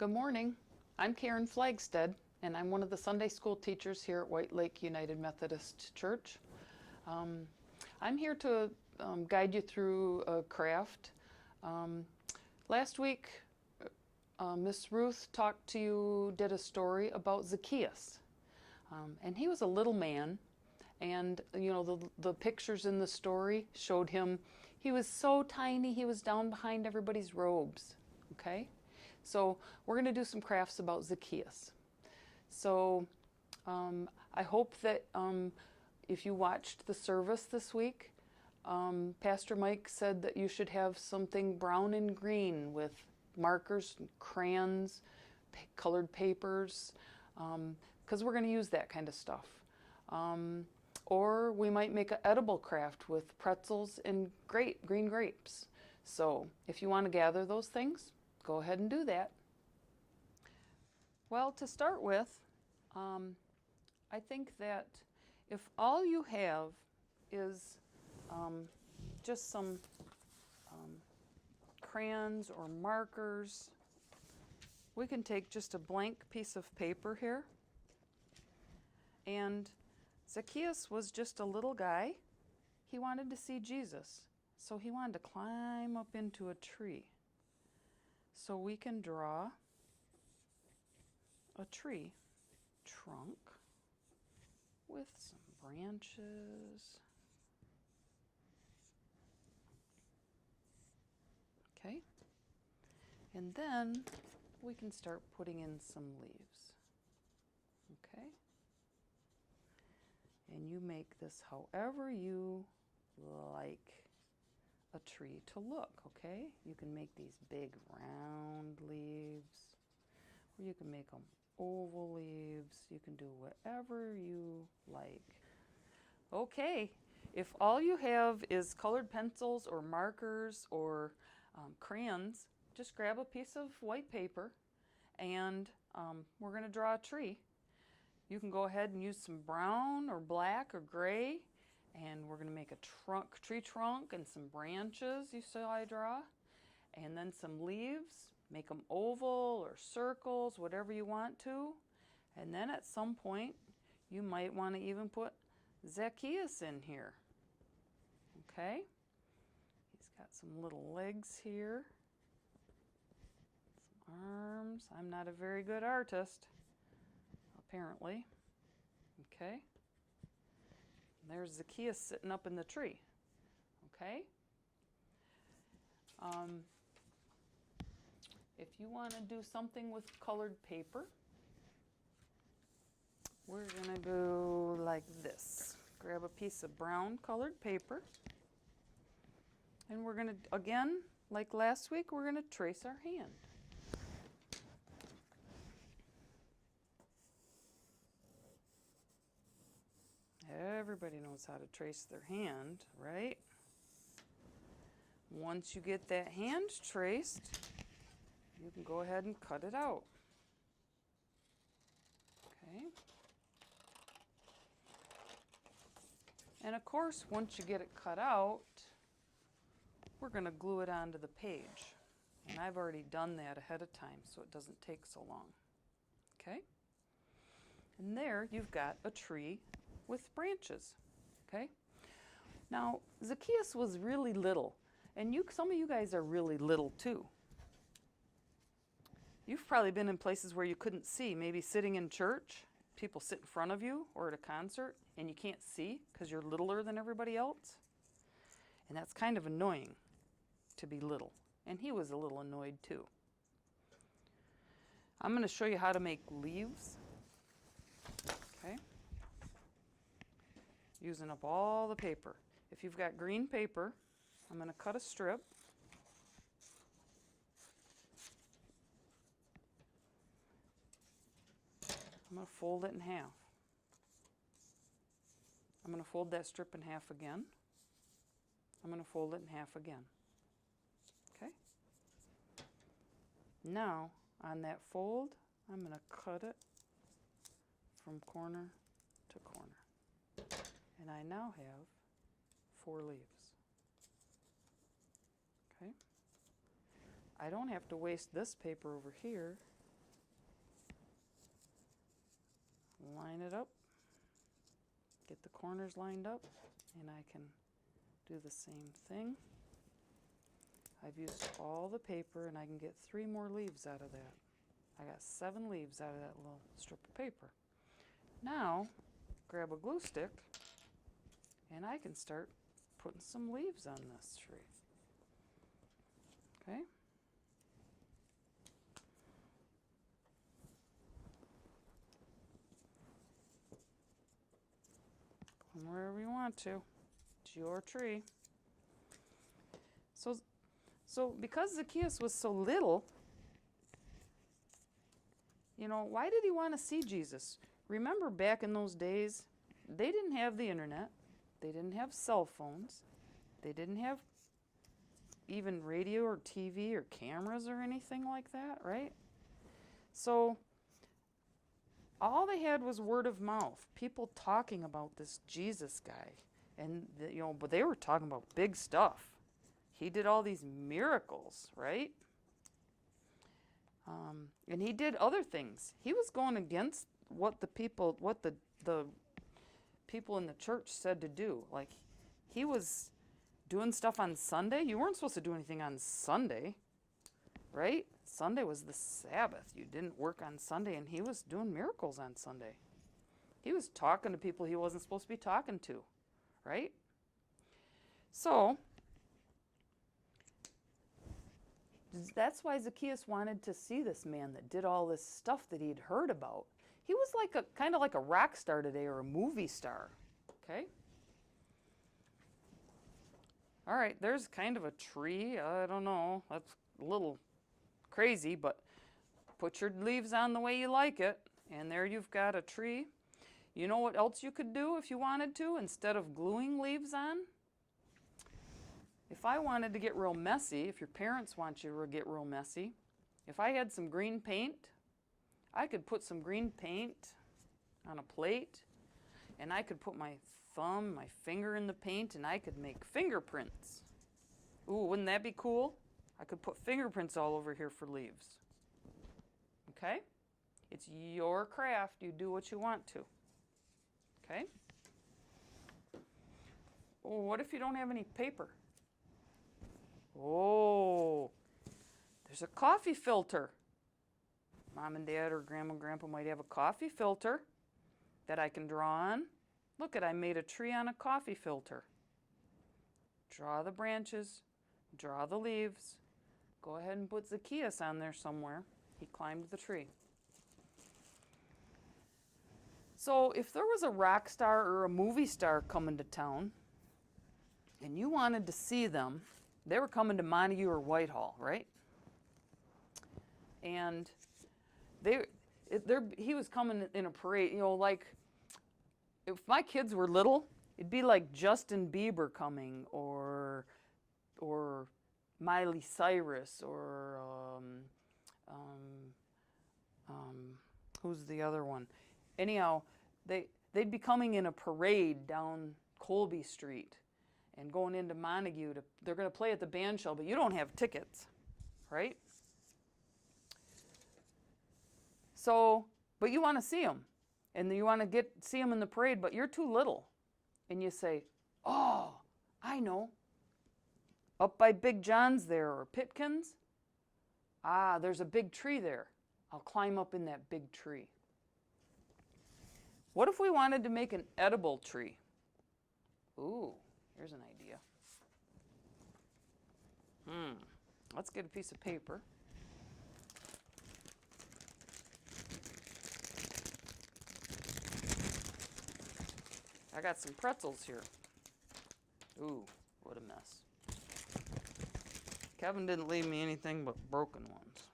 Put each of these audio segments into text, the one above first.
Good morning. I'm Karen Flagstead, and I'm one of the Sunday school teachers here at White Lake United Methodist Church. I'm here to guide you through a craft. Last week, Miss Ruth did a story about Zacchaeus. And he was a little man, and the pictures in the story showed him, he was so tiny, he was down behind everybody's robes, okay? So we're going to do some crafts about Zacchaeus. So I hope that if you watched the service this week, Pastor Mike said that you should have something brown and green with markers, and crayons, colored papers, because we're going to use that kind of stuff. Or we might make an edible craft with pretzels and green grapes. So if you want to gather those things, go ahead and do that. Well, to start with, I think that if all you have is just some crayons or markers, we can take just a blank piece of paper here. And Zacchaeus was just a little guy. He wanted to see Jesus, so he wanted to climb up into a tree. So we can draw a tree trunk with some branches. Okay. And then we can start putting in some leaves. Okay. And you make this however you like a tree to look, okay? You can make these big round leaves, or you can make them oval leaves. You can do whatever you like. Okay, if all you have is colored pencils or markers or crayons, just grab a piece of white paper and we're going to draw a tree. You can go ahead and use some brown or black or gray, and we're going to make a tree trunk and some branches you saw I draw, and then some leaves. Make them oval or circles, whatever you want to. And then at some point, you might want to even put Zacchaeus in here. Okay? He's got some little legs here, some arms. I'm not a very good artist, apparently. Okay? There's Zacchaeus sitting up in the tree. Okay? If you want to do something with colored paper, we're going to go like this. Grab a piece of brown colored paper, and we're going to, again, like last week, we're going to trace our hand. Everybody knows how to trace their hand, right? Once you get that hand traced, you can go ahead and cut it out. Okay. And of course, once you get it cut out, we're going to glue it onto the page. And I've already done that ahead of time, so it doesn't take so long. Okay? And there you've got a tree with branches. Okay? Now, Zacchaeus was really little, and some of you guys are really little too. You've probably been in places where you couldn't see, maybe sitting in church, people sit in front of you, or at a concert, and you can't see because you're littler than everybody else. And that's kind of annoying to be little. And he was a little annoyed too. I'm going to show you how to make leaves. Okay? Using up all the paper. If you've got green paper, I'm going to cut a strip. I'm going to fold it in half. I'm going to fold that strip in half again. I'm going to fold it in half again. Okay? Now, on that fold, I'm going to cut it from corner to corner. And I now have 4 leaves. Okay? I don't have to waste this paper over here line it up, get the corners lined up, and I can do the same thing. I've used all the paper, and I can get 3 more leaves out of that. I got 7 leaves out of that little strip of paper. Now, grab a glue stick, and I can start putting some leaves on this tree. Okay? Put them wherever you want to. It's your tree. So because Zacchaeus was so little, you know, why did he want to see Jesus? Remember back in those days, they didn't have the internet. They didn't have cell phones. They didn't have even radio or TV or cameras or anything like that, right? So all they had was word of mouth, people talking about this Jesus guy. And, you know, but they were talking about big stuff. He did all these miracles, right? And he did other things. He was going against what the people in the church said to do. Like, he was doing stuff on Sunday. You weren't supposed to do anything on Sunday, right? Sunday was the Sabbath. You didn't work on Sunday, and he was doing miracles on Sunday. He was talking to people he wasn't supposed to be talking to, right? So that's why Zacchaeus wanted to see this man that did all this stuff that he'd heard about. He was like kind of like a rock star today, or a movie star, okay? All right, there's kind of a tree. I don't know. That's a little crazy, but put your leaves on the way you like it, and there you've got a tree. You know what else you could do if you wanted to, instead of gluing leaves on? If I wanted to get real messy, if your parents want you to get real messy, if I had some green paint, I could put some green paint on a plate, and I could put my thumb, my finger in the paint, and I could make fingerprints. Ooh, wouldn't that be cool? I could put fingerprints all over here for leaves. Okay? It's your craft. You do what you want to. Okay? Oh, what if you don't have any paper? Oh, there's a coffee filter. Mom and Dad or Grandma and Grandpa might have a coffee filter that I can draw on. Look I made a tree on a coffee filter. Draw the branches, draw the leaves. Go ahead and put Zacchaeus on there somewhere. He climbed the tree. So if there was a rock star or a movie star coming to town, and you wanted to see them, they were coming to Montague or Whitehall, right? And he was coming in a parade, you know, like if my kids were little, it'd be like Justin Bieber coming, or Miley Cyrus, or who's the other one? Anyhow, they'd be coming in a parade down Colby Street and going into Montague. They're going to play at the band shell, but you don't have tickets, right? So, but you want to see them, and you want to see them in the parade, but you're too little. And you say, oh, I know. Up by Big John's there, or Pitkins. Ah, there's a big tree there. I'll climb up in that big tree. What if we wanted to make an edible tree? Ooh, here's an idea. Let's get a piece of paper. I got some pretzels here. Ooh, what a mess. Kevin didn't leave me anything but broken ones.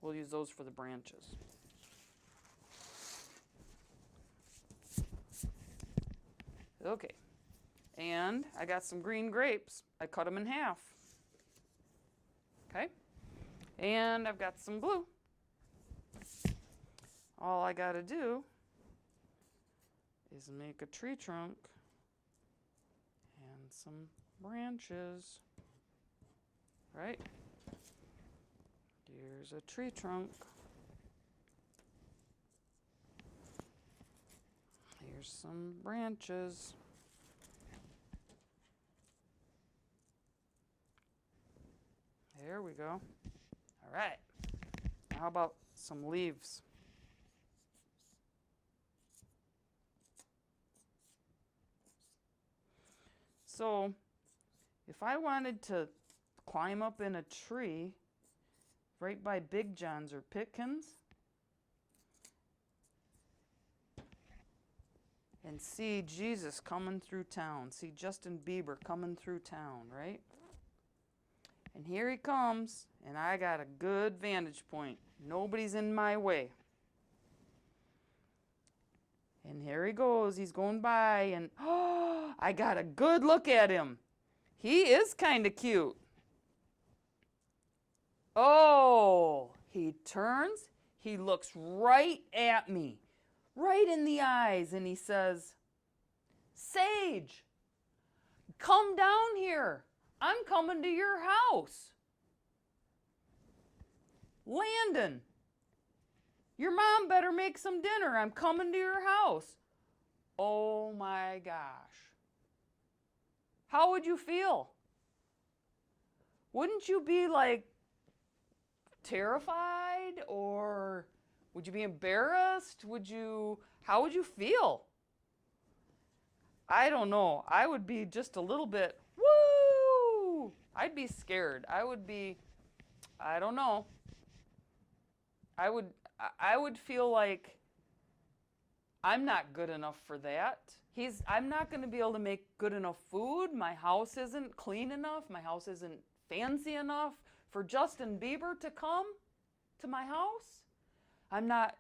We'll use those for the branches. Okay, and I got some green grapes. I cut them in half. Okay, and I've got some glue. All I got to do is make a tree trunk and some branches, right? Here's a tree trunk. There's some branches. There we go. All right. Now how about some leaves? So, if I wanted to climb up in a tree right by Big John's or Pitkins and see Jesus coming through town, see Justin Bieber coming through town, right? And here he comes, and I got a good vantage point. Nobody's in my way. And here he goes. He's going by, and oh, I got a good look at him. He is kind of cute. Oh, he turns. He looks right at me, right in the eyes, and he says, Sage, come down here. I'm coming to your house. Landon, your mom better make some dinner. I'm coming to your house. Oh my gosh. How would you feel? Wouldn't you be like terrified, or would you be embarrassed? How would you feel? I don't know. I would be just a little bit, woo! I'd be scared. I don't know. I would feel like I'm not good enough for that. I'm not going to be able to make good enough food. My house isn't clean enough. My house isn't fancy enough for Justin Bieber to come to my house.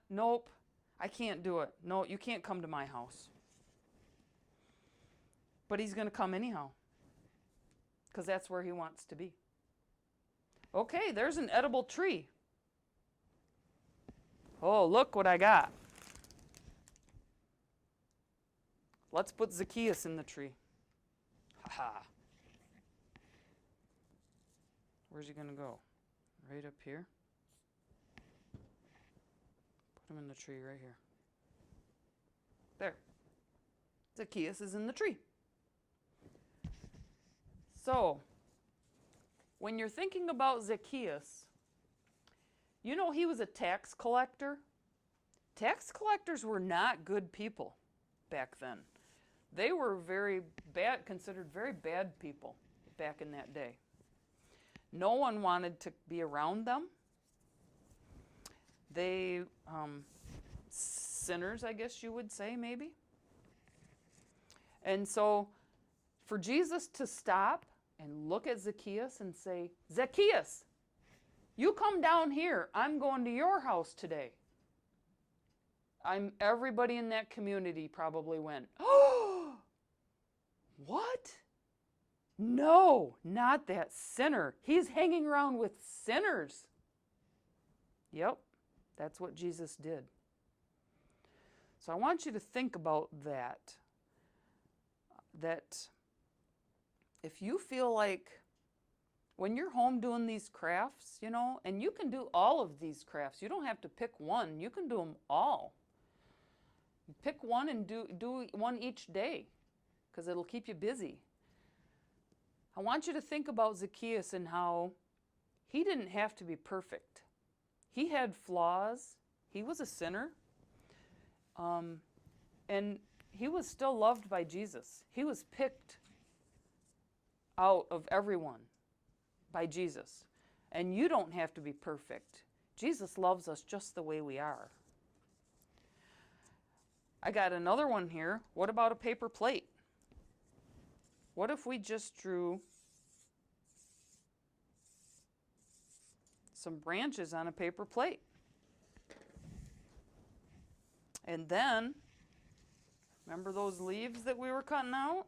Nope, I can't do it. No, you can't come to my house. But he's going to come anyhow, because that's where he wants to be. Okay, there's an edible tree. Oh, look what I got. Let's put Zacchaeus in the tree. Ha-ha. Where's he going to go? Right up here? Put him in the tree right here. There. Zacchaeus is in the tree. So, when you're thinking about Zacchaeus, you know he was a tax collector. Tax collectors were not good people back then. They were very bad, considered very bad people back in that day. No one wanted to be around them. They, sinners, I guess you would say, maybe. And so, for Jesus to stop and look at Zacchaeus and say, Zacchaeus, you come down here. I'm going to your house today. Everybody in that community probably went, oh, what? No, not that sinner. He's hanging around with sinners. Yep, that's what Jesus did. So I want you to think about that. That if you feel like when you're home doing these crafts, and you can do all of these crafts. You don't have to pick one. You can do them all. Pick one and do one each day, because it'll keep you busy. I want you to think about Zacchaeus and how he didn't have to be perfect. He had flaws. He was a sinner. And he was still loved by Jesus. He was picked out of everyone by Jesus. And you don't have to be perfect. Jesus loves us just the way we are. I got another one here. What about a paper plate? What if we just drew some branches on a paper plate? And then, remember those leaves that we were cutting out?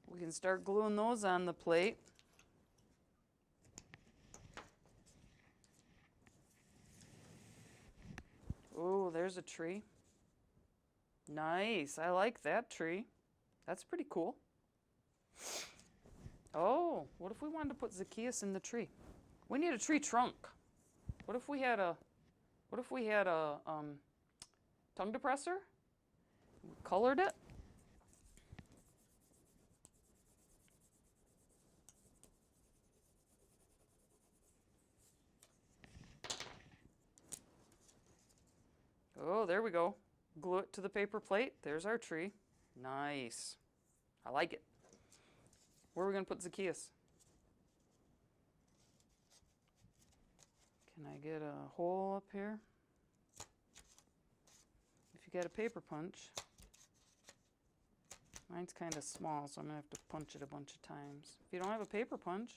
We can start gluing those on the plate. Oh, there's a tree. Nice. I like that tree. That's pretty cool. Oh, what if we wanted to put Zacchaeus in the tree? We need a tree trunk. What if we had a tongue depressor? We colored it. Oh, there we go. Glue it to the paper plate. There's our tree. Nice. I like it. Where are we going to put Zacchaeus? Can I get a hole up here? If you got a paper punch. Mine's kind of small, so I'm going to have to punch it a bunch of times. If you don't have a paper punch,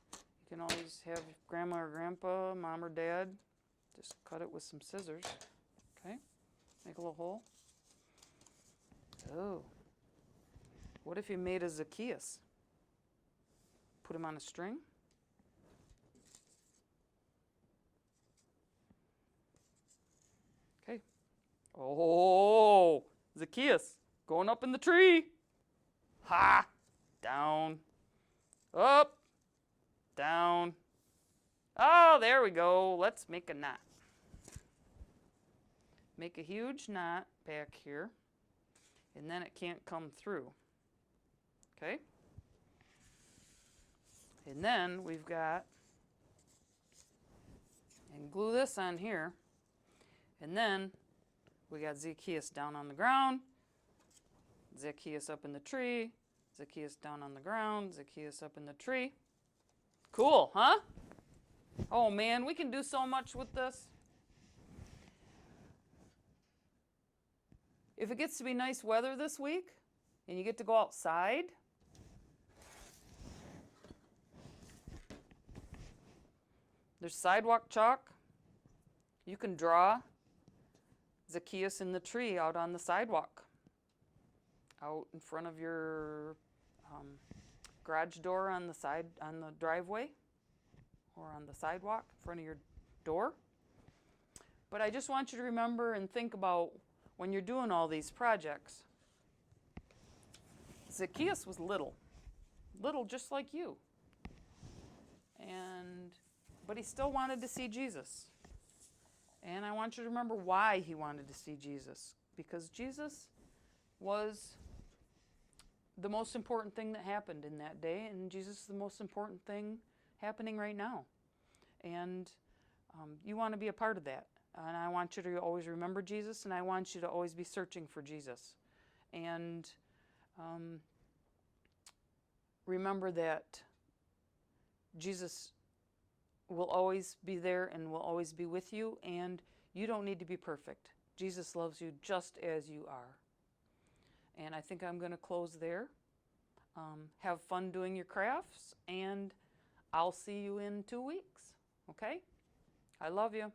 you can always have grandma or grandpa, mom or dad, just cut it with some scissors. Okay, make a little hole. Oh, what if you made a Zacchaeus? Put him on a string. Okay. Oh, Zacchaeus going up in the tree. Ha! Down. Up. Down. Oh, there we go. Let's make a knot. Make a huge knot back here, and then it can't come through. Okay? And then we've got, and glue this on here, and then we got Zacchaeus down on the ground, Zacchaeus up in the tree, Zacchaeus down on the ground, Zacchaeus up in the tree. Cool, huh? Oh man, we can do so much with this. If it gets to be nice weather this week, and you get to go outside, there's sidewalk chalk. You can draw Zacchaeus in the tree out on the sidewalk, out in front of your garage door on the side, on the driveway, or on the sidewalk in front of your door. But I just want you to remember and think about when you're doing all these projects. Zacchaeus was little just like you. But he still wanted to see Jesus. And I want you to remember why he wanted to see Jesus. Because Jesus was the most important thing that happened in that day, and Jesus is the most important thing happening right now. And you want to be a part of that. And I want you to always remember Jesus, and I want you to always be searching for Jesus. And remember that Jesus will always be there and will always be with you, and you don't need to be perfect. Jesus loves you just as you are. And I think I'm going to close there. Have fun doing your crafts, and I'll see you in 2 weeks. Okay? I love you.